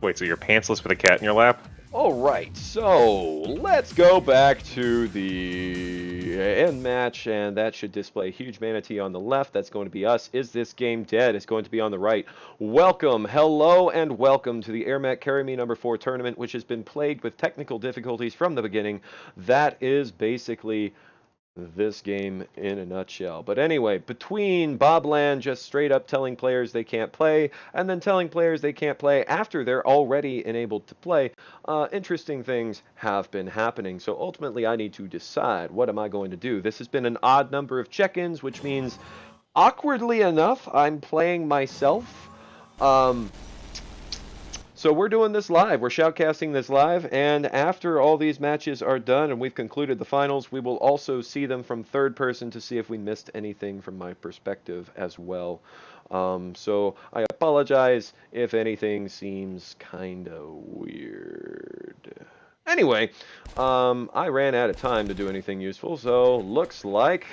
Wait, so you're pantsless with a cat in your lap? Alright, so let's go back to the end match, and that should display huge manatee on the left. That's going to be us. Is this game dead? It's going to be on the right. Welcome, hello, and welcome to the Airmech Carry Me number 4 tournament, which has been plagued with technical difficulties from the beginning. That is basically this game in a nutshell. But anyway, between Bobland just straight up telling players they can't play, and then telling players they can't play after they're already enabled to play, interesting things have been happening. So ultimately, I need to decide, what am I going to do? This has been an odd number of check-ins, which means, awkwardly enough, I'm playing myself. So we're doing this live. We're shoutcasting this live, and after all these matches are done and we've concluded the finals, we will also see them from third person to see if we missed anything from my perspective as well. So I apologize if anything seems kind of weird. Anyway, I ran out of time to do anything useful, so looks like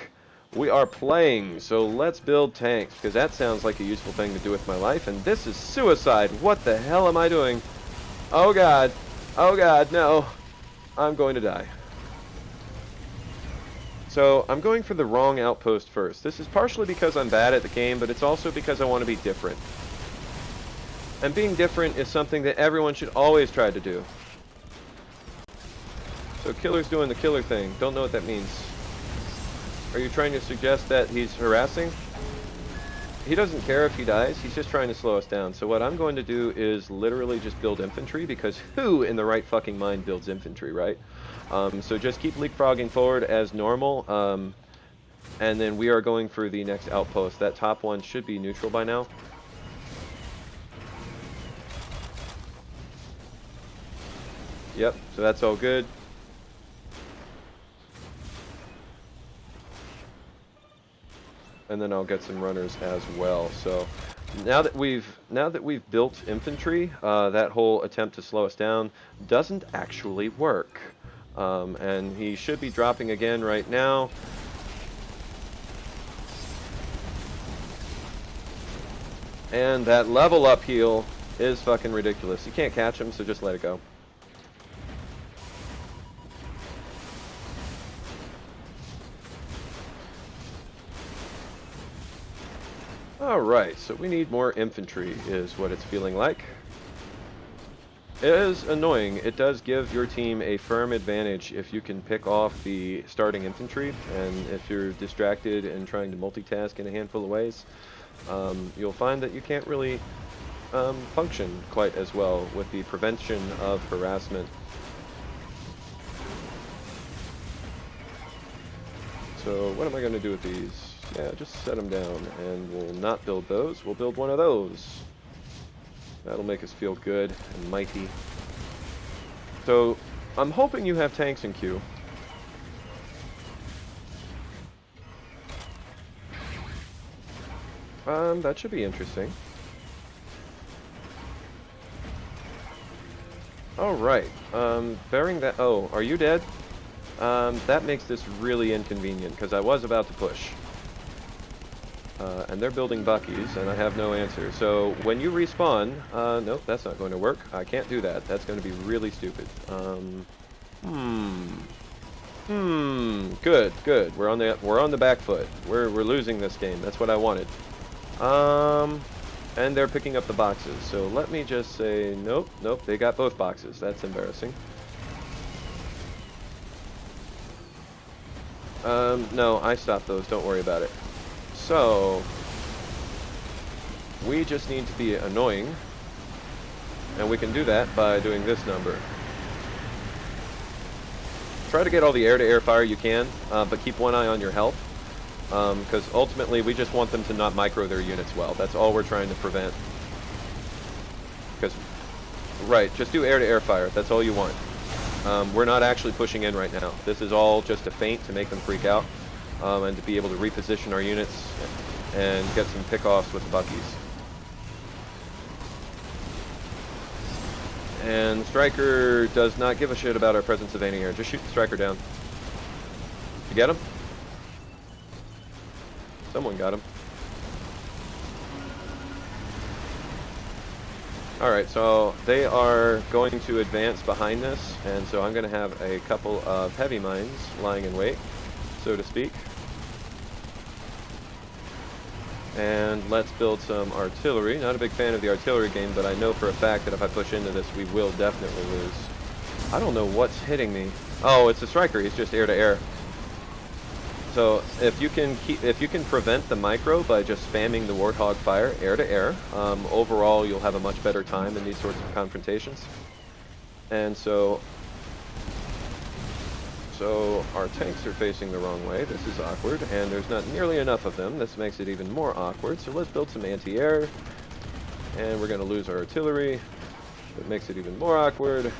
we are playing. So let's build tanks, because that sounds like a useful thing to do with my life, and this is suicide. What the hell am I doing? Oh god. Oh god, no. I'm going to die. So I'm going for the wrong outpost first. This is partially because I'm bad at the game, but it's also because I want to be different. And being different is something that everyone should always try to do. So Killer's doing the killer thing. Don't know what that means. Are you trying to suggest that he's harassing? He doesn't care if he dies, he's just trying to slow us down. So what I'm going to do is literally just build infantry, because who in the right fucking mind builds infantry, right? So just keep leapfrogging forward as normal, and then we are going for the next outpost. That top one should be neutral by now. Yep, so that's all good. And then I'll get some runners as well. So now that we've built infantry, that whole attempt to slow us down doesn't actually work. And he should be dropping again right now. And that level up heal is fucking ridiculous. You can't catch him, so just let it go. Alright, so we need more infantry, is what it's feeling like. It is annoying. It does give your team a firm advantage if you can pick off the starting infantry, and if you're distracted and trying to multitask in a handful of ways, you'll find that you can't really function quite as well with the prevention of harassment. So what am I going to do with these? Yeah, just set them down, and we'll not build those. We'll build one of those. That'll make us feel good and mighty. So, I'm hoping you have tanks in queue. That should be interesting. Alright, bearing that... Oh, are you dead? That makes this really inconvenient, because I was about to push. And they're building Buckies, and I have no answer. So when you respawn, nope, that's not going to work. I can't do that. That's going to be really stupid. Good, good. We're on the back foot. We're losing this game. That's what I wanted. And they're picking up the boxes. So let me just say, nope, nope. They got both boxes. That's embarrassing. No, I stopped those. Don't worry about it. So, we just need to be annoying, and we can do that by doing this number. Try to get all the air-to-air fire you can, but keep one eye on your health, because ultimately we just want them to not micro their units well. That's all we're trying to prevent. Because, right, just do air-to-air fire. That's all you want. We're not actually pushing in right now. This is all just a feint to make them freak out. And to be able to reposition our units and get some pickoffs with the Buckies. And Striker does not give a shit about our presence of anti-air. Just shoot the Striker down. You get him? Someone got him. Alright, so they are going to advance behind this, and so I'm going to have a couple of heavy mines lying in wait, so to speak. And let's build some artillery. Not a big fan of the artillery game, but I know for a fact that if I push into this, we will definitely lose. I don't know what's hitting me. Oh, it's a striker. He's just air to air. So if you can prevent the micro by just spamming the Warthog fire air to air, overall you'll have a much better time in these sorts of confrontations. And so our tanks are facing the wrong way. This is awkward, and there's not nearly enough of them. This makes it even more awkward. So let's build some anti-air, and we're going to lose our artillery. That makes it even more awkward.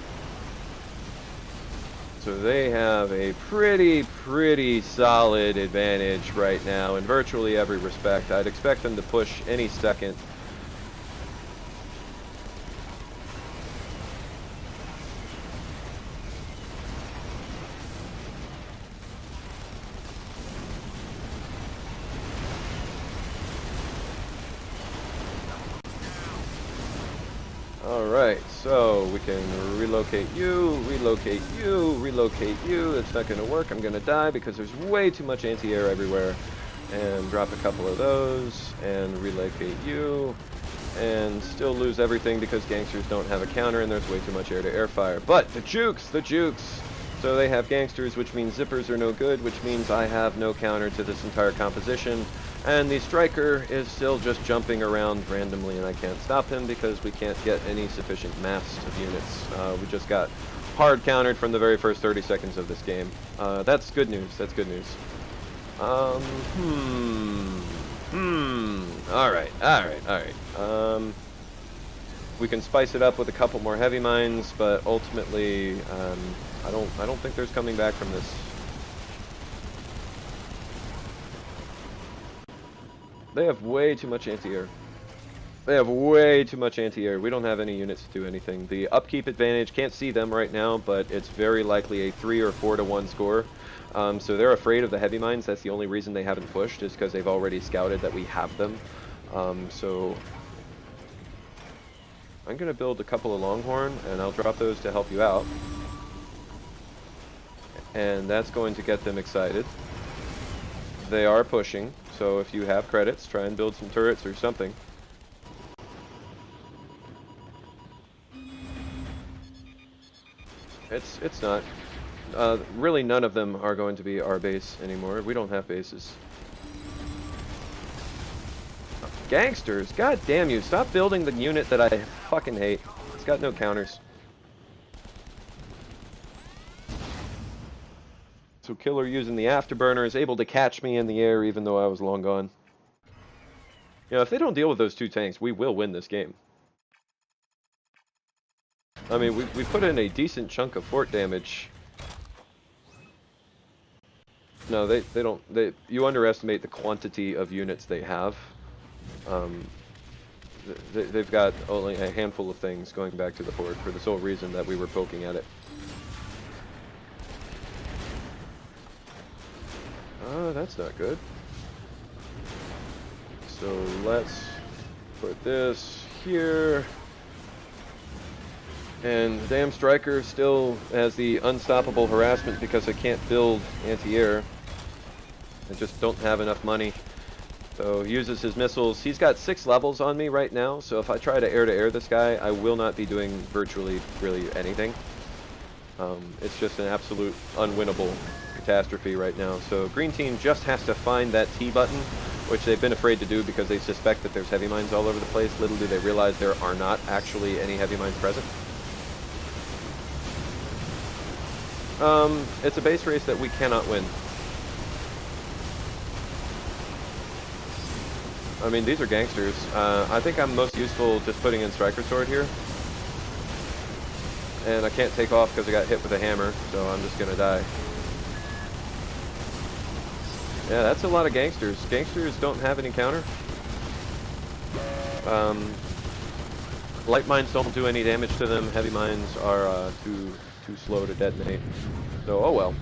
So they have a pretty solid advantage right now in virtually every respect. I'd expect them to push any second. Alright, so we can relocate you. It's not going to work. I'm going to die because there's way too much anti-air everywhere. And drop a couple of those, and relocate you. And still lose everything because gangsters don't have a counter, and there's way too much air-to-air fire. But the jukes! So they have gangsters, which means zippers are no good, which means I have no counter to this entire composition. And the striker is still just jumping around randomly, and I can't stop him because we can't get any sufficient mass of units. We just got hard countered from the very first 30 seconds of this game. That's good news. That's good news. Alright. We can spice it up with a couple more heavy mines, but ultimately, I don't think there's coming back from this. They have way too much anti-air. We don't have any units to do anything. The upkeep advantage, can't see them right now, but it's very likely a 3 or 4 to 1 score. So they're afraid of the heavy mines. That's the only reason they haven't pushed, is because they've already scouted that we have them. So I'm going to build a couple of Longhorn, and I'll drop those to help you out. And that's going to get them excited. They are pushing, so if you have credits, try and build some turrets or something. It's not. Really, none of them are going to be our base anymore. We don't have bases. Gangsters! God damn you! Stop building the unit that I fucking hate. It's got no counters. So Killer, using the afterburner, is able to catch me in the air even though I was long gone. You know, if they don't deal with those 2 tanks, we will win this game. I mean, we put in a decent chunk of fort damage. No, they don't. You underestimate the quantity of units they have. They've got only a handful of things going back to the fort for the sole reason that we were poking at it. That's not good. So let's put this here. And the damn striker still has the unstoppable harassment because I can't build anti-air. I just don't have enough money. So he uses his missiles. He's got 6 levels on me right now, so if I try to air this guy, I will not be doing virtually really anything. It's just an absolute unwinnable catastrophe right now. So green team just has to find that T button, which they've been afraid to do because they suspect that there's heavy mines all over the place. Little do they realize there are not actually any heavy mines present. It's a base race that we cannot win. I mean, these are gangsters. I think I'm most useful just putting in Striker Sword here. And I can't take off because I got hit with a hammer, so I'm just gonna die. Yeah, that's a lot of gangsters. Gangsters don't have any counter. Light mines don't do any damage to them. Heavy mines are too slow to detonate. So, oh well.